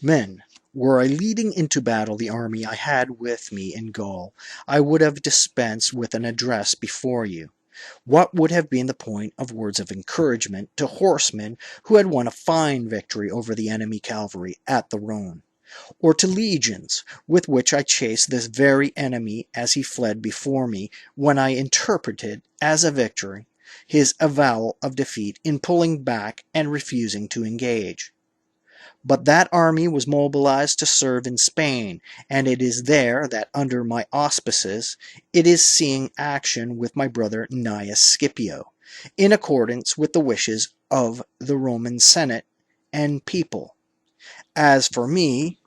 Men, were I leading into battle the army I had with me in Gaul, I would have dispensed with an address before you. What would have been the point of words of encouragement to horsemen who had won a fine victory over the enemy cavalry at the Rhone? Or to legions, with which I chased this very enemy as he fled before me, when I interpreted as a victory his avowal of defeat in pulling back and refusing to engage? But that army was mobilized to serve in Spain, and it is there that under my auspices it is seeing action with my brother Gnaeus Scipio, in accordance with the wishes of the Roman Senate and people. As for me,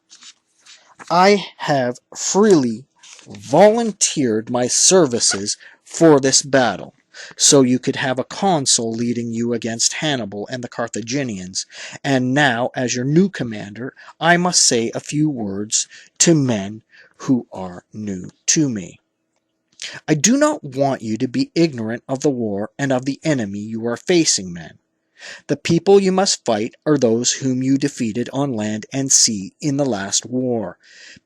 I have freely volunteered my services for this battle, so you could have a consul leading you against Hannibal and the Carthaginians, and now, as your new commander, I must say a few words to men who are new to me. I do not want you to be ignorant of the war and of the enemy you are facing, men. The people you must fight are those whom you defeated on land and sea in the last war,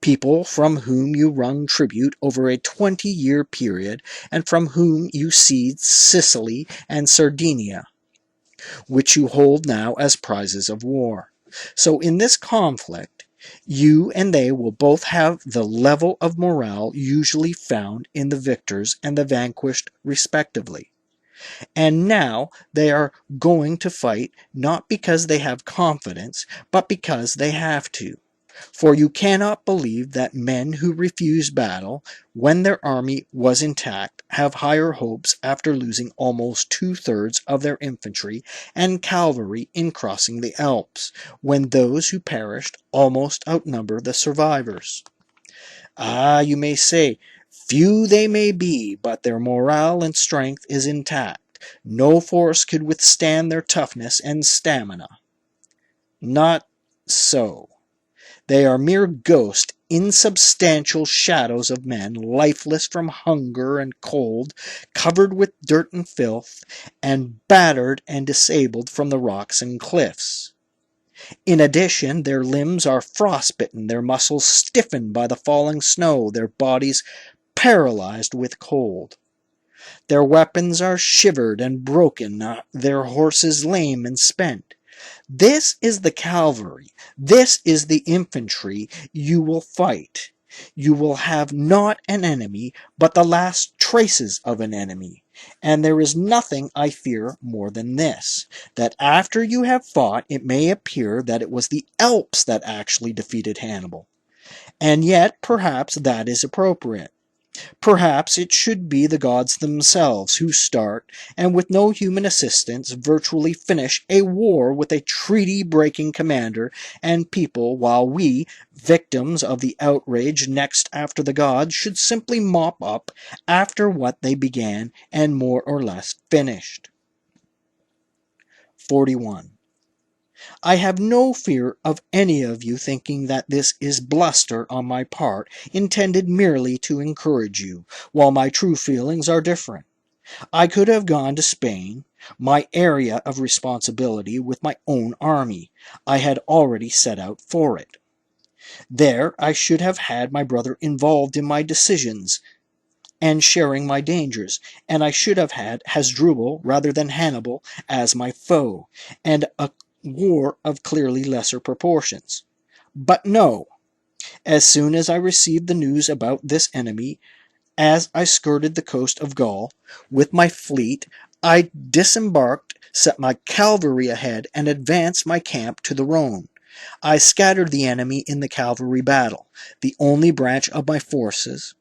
people from whom you wrung tribute over a 20-year period, and from whom you seized Sicily and Sardinia, which you hold now as prizes of war. So in this conflict, you and they will both have the level of morale usually found in the victors and the vanquished respectively. And now they are going to fight not because they have confidence, but because they have to. For you cannot believe that men who refuse battle when their army was intact have higher hopes after losing almost 2/3 of their infantry and cavalry in crossing the Alps, when those who perished almost outnumber the survivors. Ah, you may say, few they may be, but their morale and strength is intact. No force could withstand their toughness and stamina. Not so. They are mere ghost, insubstantial shadows of men, lifeless from hunger and cold, covered with dirt and filth, and battered and disabled from the rocks and cliffs. In addition, their limbs are frostbitten, their muscles stiffened by the falling snow, their bodies paralyzed with cold. Their weapons are shivered and broken, their horses lame and spent. This is the cavalry, this is the infantry you will fight. You will have not an enemy, but the last traces of an enemy. And there is nothing I fear more than this, that after you have fought, it may appear that it was the Alps that actually defeated Hannibal. And yet, perhaps that is appropriate. Perhaps it should be the gods themselves who start, and with no human assistance, virtually finish a war with a treaty-breaking commander and people, while we, victims of the outrage next after the gods, should simply mop up after what they began and more or less finished. 41. I have no fear of any of you thinking that this is bluster on my part, intended merely to encourage you, while my true feelings are different. I could have gone to Spain, my area of responsibility, with my own army. I had already set out for it. There I should have had my brother involved in my decisions and sharing my dangers, and I should have had Hasdrubal rather than Hannibal as my foe, and a war of clearly lesser proportions. But no! As soon as I received the news about this enemy, as I skirted the coast of Gaul with my fleet, I disembarked, set my cavalry ahead, and advanced my camp to the Rhone. I scattered the enemy in the cavalry battle, the only branch of my forces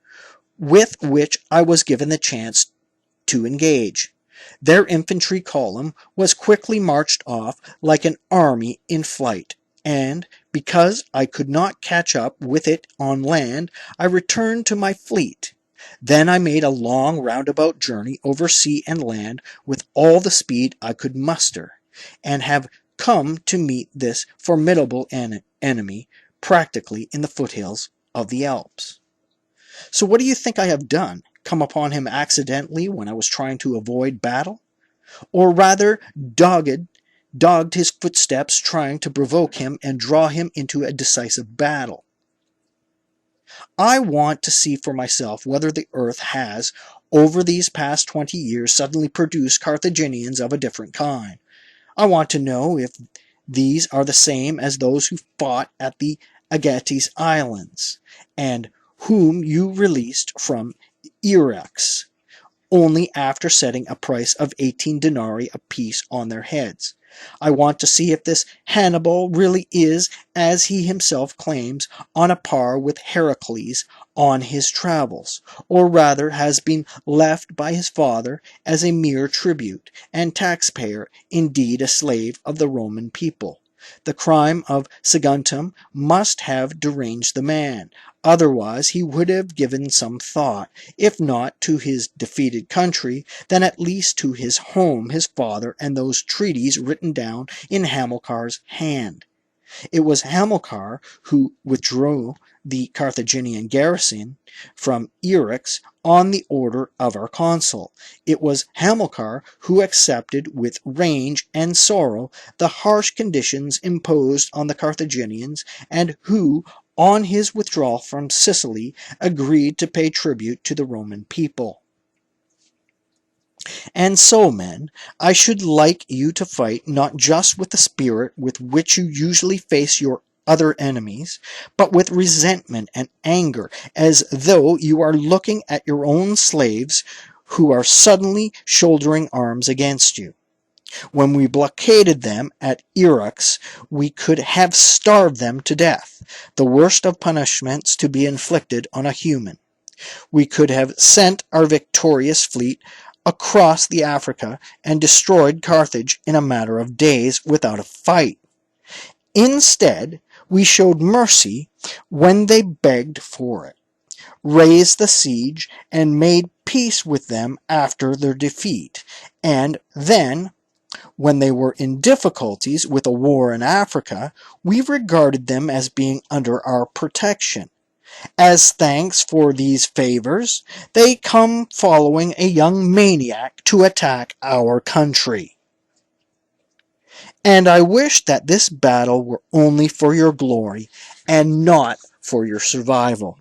with which I was given the chance to engage. Their infantry column was quickly marched off like an army in flight, and because I could not catch up with it on land, I returned to my fleet. Then I made a long roundabout journey over sea and land with all the speed I could muster, and have come to meet this formidable enemy practically in the foothills of the Alps. So what do you think I have done? Come upon him accidentally when I was trying to avoid battle? Or rather, dogged dogged his footsteps, trying to provoke him and draw him into a decisive battle. I want to see for myself whether the earth has, over these past 20 years, suddenly produced Carthaginians of a different kind. I want to know if these are the same as those who fought at the Aegates Islands, and whom you released from Eryx, only after setting a price of 18 denarii apiece on their heads. I want to see if this Hannibal really is, as he himself claims, on a par with Heracles on his travels, or rather has been left by his father as a mere tribute and taxpayer, indeed a slave of the Roman people. The crime of Saguntum must have deranged the man, otherwise he would have given some thought, if not to his defeated country, then at least to his home, his father, and those treaties written down in Hamilcar's hand. It was Hamilcar who withdrew the Carthaginian garrison from Eryx on the order of our consul. It was Hamilcar who accepted with rage and sorrow the harsh conditions imposed on the Carthaginians, and who, on his withdrawal from Sicily, agreed to pay tribute to the Roman people. And so, men, I should like you to fight not just with the spirit with which you usually face your other enemies, but with resentment and anger, as though you are looking at your own slaves who are suddenly shouldering arms against you. When we blockaded them at Eryx, we could have starved them to death, the worst of punishments to be inflicted on a human. We could have sent our victorious fleet across the Africa and destroyed Carthage in a matter of days without a fight. Instead, we showed mercy when they begged for it, raised the siege, and made peace with them after their defeat, and then, when they were in difficulties with a war in Africa, we regarded them as being under our protection. As thanks for these favors, they come following a young maniac to attack our country. And I wish that this battle were only for your glory, and not for your survival.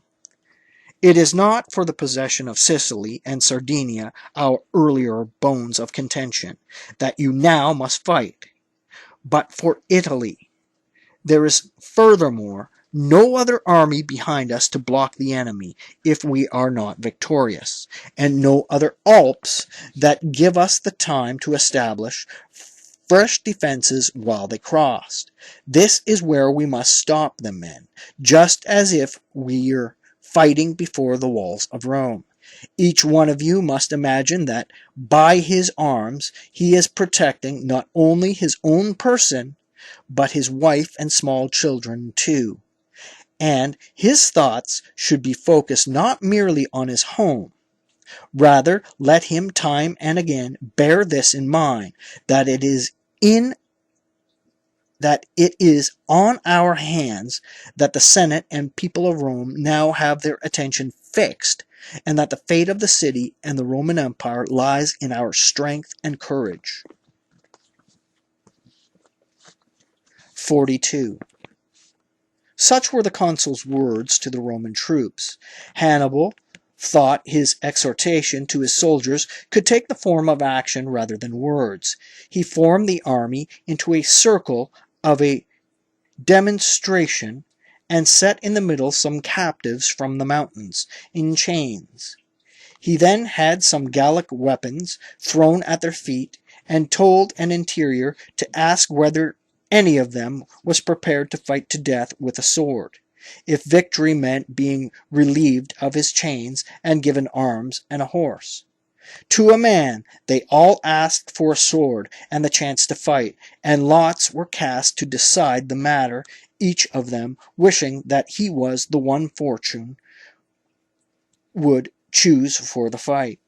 It is not for the possession of Sicily and Sardinia, our earlier bones of contention, that you now must fight, but for Italy. There is furthermore no other army behind us to block the enemy if we are not victorious, and no other Alps that give us the time to establish fresh defenses while they crossed. This is where we must stop them, men, just as if we're fighting before the walls of Rome. Each one of you must imagine that by his arms he is protecting not only his own person, but his wife and small children too. And his thoughts should be focused not merely on his home. Rather, let him time and again bear this in mind, that it is on our hands that the Senate and people of Rome now have their attention fixed, and that the fate of the city and the Roman Empire lies in our strength and courage. 42. Such were the consul's words to the Roman troops. Hannibal thought his exhortation to his soldiers could take the form of action rather than words. He formed the army into a circle of a demonstration and set in the middle some captives from the mountains in chains. He then had some Gallic weapons thrown at their feet and told an interior to ask whether any of them was prepared to fight to death with a sword, if victory meant being relieved of his chains and given arms and a horse. To a man, they all asked for a sword and the chance to fight, and lots were cast to decide the matter, each of them wishing that he was the one fortune would choose for the fight.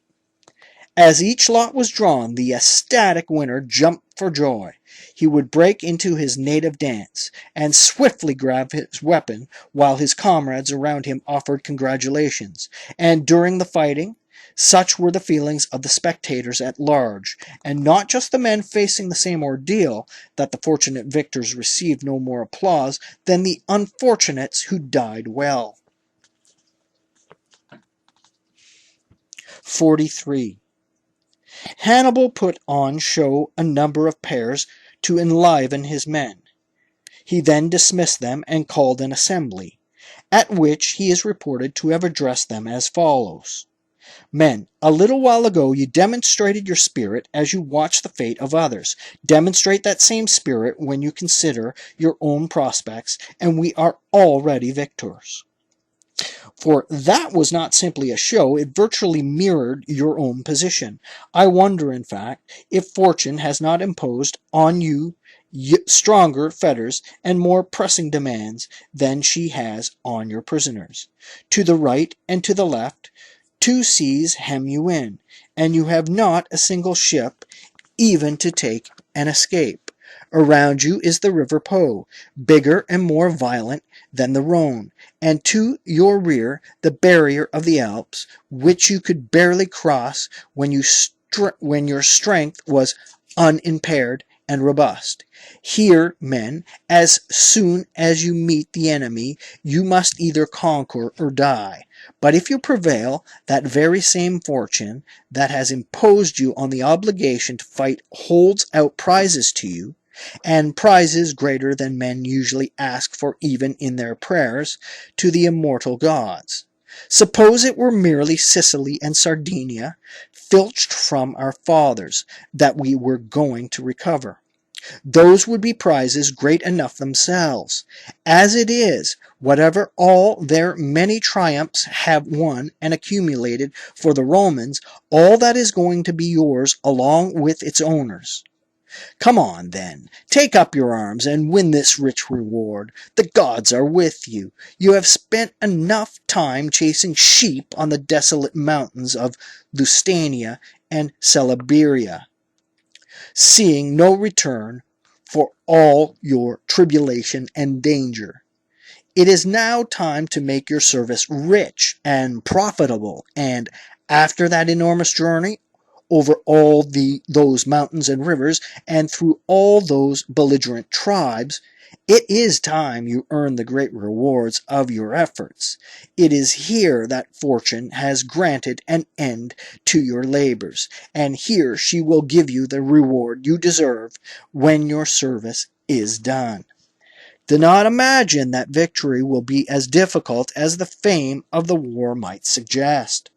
As each lot was drawn, the ecstatic winner jumped for joy. He would break into his native dance, and swiftly grab his weapon, while his comrades around him offered congratulations. And during the fighting, Such were the feelings of the spectators at large, and not just the men facing the same ordeal, that the fortunate victors received no more applause than the unfortunates who died well. 43. Hannibal put on show a number of pairs to enliven his men. He then dismissed them and called an assembly, at which he is reported to have addressed them as follows: Men, a little while ago you demonstrated your spirit as you watched the fate of others. Demonstrate that same spirit when you consider your own prospects, and we are already victors. For that was not simply a show, it virtually mirrored your own position. I wonder, in fact, if fortune has not imposed on you stronger fetters and more pressing demands than she has on your prisoners. To the right and to the left, 2 seas hem you in, and you have not a single ship even to take an escape. Around you is the river Po, bigger and more violent than the Rhone, and to your rear the barrier of the Alps, which you could barely cross when your strength was unimpaired and robust. Here, men, as soon as you meet the enemy, you must either conquer or die. But if you prevail, that very same fortune that has imposed you on the obligation to fight holds out prizes to you, and prizes greater than men usually ask for even in their prayers to the immortal gods. Suppose it were merely Sicily and Sardinia, filched from our fathers, that we were going to recover. Those would be prizes great enough themselves. As it is, whatever all their many triumphs have won and accumulated for the Romans, all that is going to be yours along with its owners. Come on, then, take up your arms and win this rich reward. The gods are with you. You have spent enough time chasing sheep on the desolate mountains of Lusitania and Celeberia, seeing no return for all your tribulation and danger. It is now time to make your service rich and profitable, and after that enormous journey over all those mountains and rivers, and through all those belligerent tribes, it is time you earn the great rewards of your efforts. It is here that fortune has granted an end to your labors, and here she will give you the reward you deserve when your service is done. Do not imagine that victory will be as difficult as the fame of the war might suggest.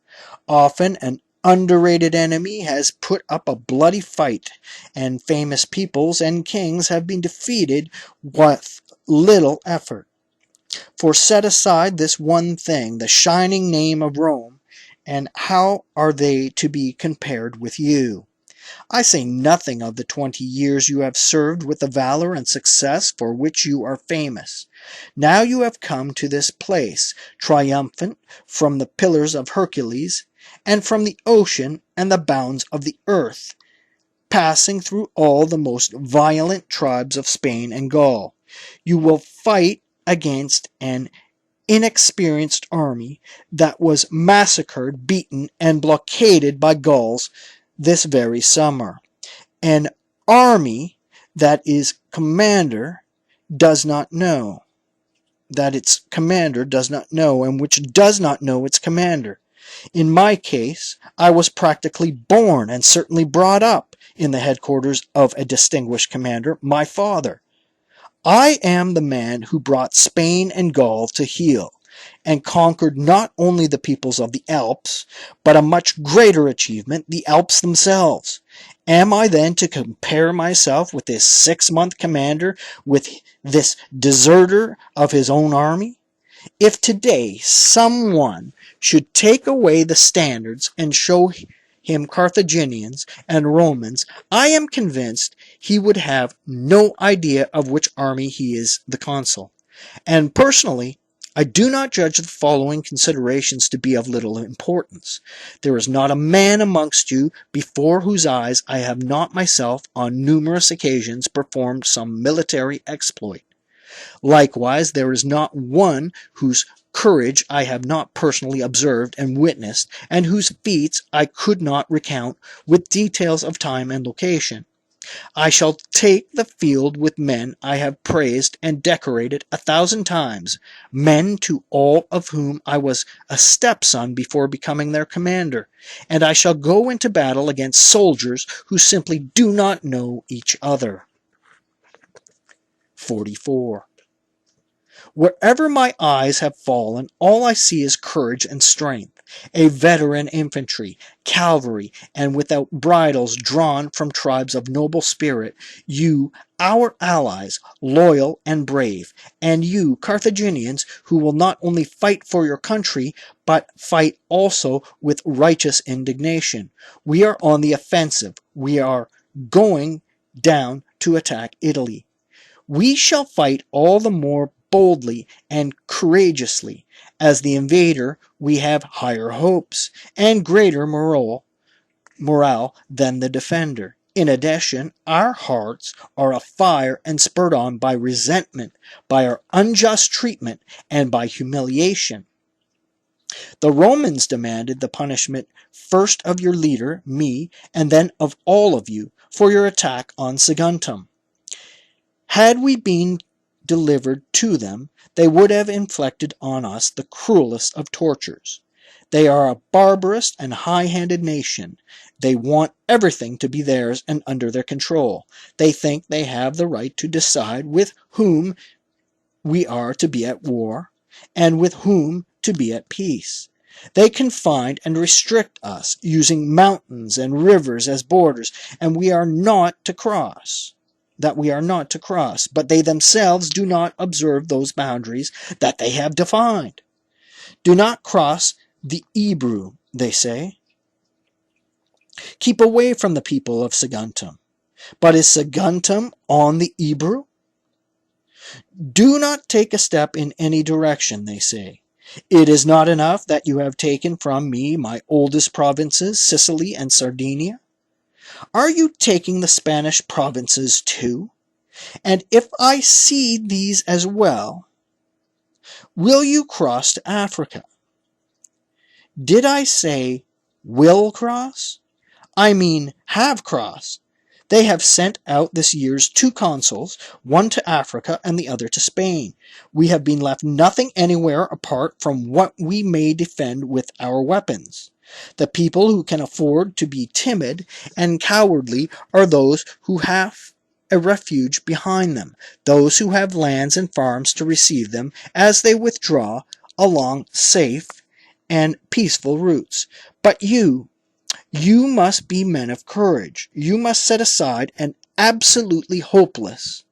Often an underrated enemy has put up a bloody fight, and famous peoples and kings have been defeated with little effort. For set aside this one thing, the shining name of Rome, and how are they to be compared with you? I say nothing of the 20 years you have served with the valor and success for which you are famous. Now you have come to this place, triumphant from the pillars of Hercules, and from the ocean and the bounds of the earth, passing through all the most violent tribes of Spain and Gaul. You will fight against an inexperienced army that was massacred, beaten, and blockaded by Gauls this very summer. An army that its commander does not know, and which does not know its commander. In my case, I was practically born and certainly brought up in the headquarters of a distinguished commander, my father. I am the man who brought Spain and Gaul to heel, and conquered not only the peoples of the Alps, but a much greater achievement, the Alps themselves. Am I then to compare myself with this 6-month commander, with this deserter of his own army? If today someone should take away the standards and show him Carthaginians and Romans, I am convinced he would have no idea of which army he is the consul. And personally, I do not judge the following considerations to be of little importance. There is not a man amongst you before whose eyes I have not myself on numerous occasions performed some military exploit. Likewise, there is not one whose courage I have not personally observed and witnessed, and whose feats I could not recount with details of time and location. I shall take the field with men I have praised and decorated 1,000 times, men to all of whom I was a stepson before becoming their commander, and I shall go into battle against soldiers who simply do not know each other. 44. Wherever my eyes have fallen, all I see is courage and strength, a veteran infantry, cavalry, and without bridles drawn from tribes of noble spirit, you, our allies, loyal and brave, and you, Carthaginians, who will not only fight for your country, but fight also with righteous indignation. We are on the offensive. We are going down to attack Italy. We shall fight all the more boldly and courageously. As the invader, we have higher hopes and greater morale than the defender. In addition, our hearts are afire and spurred on by resentment, by our unjust treatment, and by humiliation. The Romans demanded the punishment first of your leader, me, and then of all of you, for your attack on Saguntum. Had we been delivered to them, they would have inflicted on us the cruelest of tortures. They are a barbarous and high-handed nation. They want everything to be theirs and under their control. They think they have the right to decide with whom we are to be at war and with whom to be at peace. They confine and restrict us, using mountains and rivers as borders, and we are not to cross. But they themselves do not observe those boundaries that they have defined. Do not cross the Ebro, they say. Keep away from the people of Saguntum. But is Saguntum on the Ebro? Do not take a step in any direction, they say. It is not enough that you have taken from me my oldest provinces, Sicily and Sardinia. Are you taking the Spanish provinces too? And if I cede these as well, will you cross to Africa? Did I say will cross? I mean have crossed. They have sent out this year's 2 consuls, one to Africa and the other to Spain. We have been left nothing anywhere apart from what we may defend with our weapons. The people who can afford to be timid and cowardly are those who have a refuge behind them, those who have lands and farms to receive them as they withdraw along safe and peaceful routes. But you must be men of courage. You must set aside an absolutely hopeless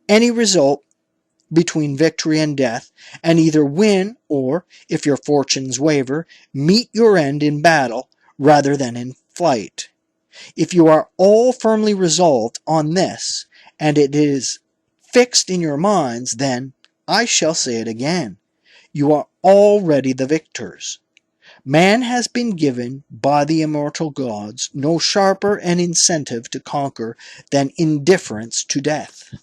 any result between victory and death, and either win or, if your fortunes waver, meet your end in battle rather than in flight. If you are all firmly resolved on this, and it is fixed in your minds, then, I shall say it again, you are already the victors. Man has been given by the immortal gods no sharper an incentive to conquer than indifference to death.